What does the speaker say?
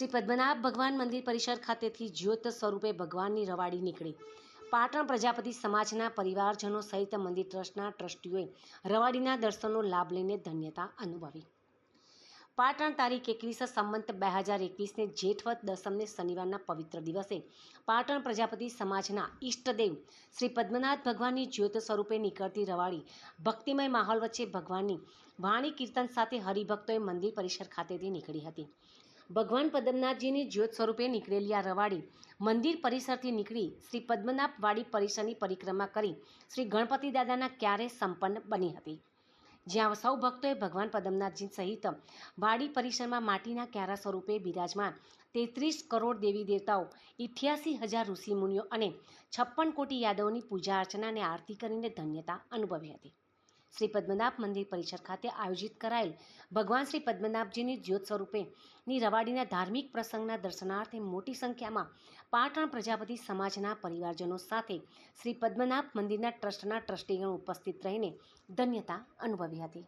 શ્રી પદ્મનાભ ભગવાન મંદિર પરિસર ખાતેથી જ્યોત સ્વરૂપે ભગવાનની રવાડી નીકળી. પાટણ પ્રજાપતિ સમાજના પરિવારજનો સહિત મંદિર ટ્રસ્ટના ટ્રસ્ટીઓએ રવાડીના દર્શનનો લાભ લઈને ધન્યતા અનુભવી. પાટણ તારીખ 21 સંમત 2021ને જેઠવદ દસમને શનિવારના પવિત્ર દિવસે પાટણ પ્રજાપતિ સમાજના ઈષ્ટદેવ શ્રી પદ્મનાભ ભગવાનની જ્યોત સ્વરૂપે નીકળતી રવાડી ભક્તિમય માહોલ વચ્ચે ભગવાનની વાણી કીર્તન સાથે હરિભક્તોએ મંદિર પરિસર ખાતેથી નીકળી હતી. ભગવાન પદ્મનાભજીની જ્યોત સ્વરૂપે નીકળેલી આ રવાડી મંદિર પરિસરથી નીકળી શ્રી પદ્મનાભ વાડી પરિસરની પરિક્રમા કરી શ્રી ગણપતિ દાદાના ક્યારે સંપન્ન બની હતી, જ્યાં સૌ ભક્તોએ ભગવાન પદ્મનાભજી સહિત વાડી પરિસરમાં માટીના ક્યારા સ્વરૂપે બિરાજમાન 33 કરોડ દેવી દેવતાઓ, 88,000 ઋષિમુનિઓ અને 56 કોટી યાદવોની પૂજા અર્ચના અને આરતી કરીને ધન્યતા અનુભવી હતી. શ્રી પદ્મનાભ મંદિર પરિસર ખાતે આયોજિત કરાયેલ ભગવાન શ્રી પદ્મનાભજીની જ્યોત સ્વરૂપેની રવાડીના ધાર્મિક પ્રસંગના દર્શનાર્થે મોટી સંખ્યામાં પાટણ પ્રજાપતિ સમાજના પરિવારજનો સાથે શ્રી પદ્મનાભ મંદિરના ટ્રસ્ટના ટ્રસ્ટીગણ ઉપસ્થિત રહીને ધન્યતા અનુભવી હતી.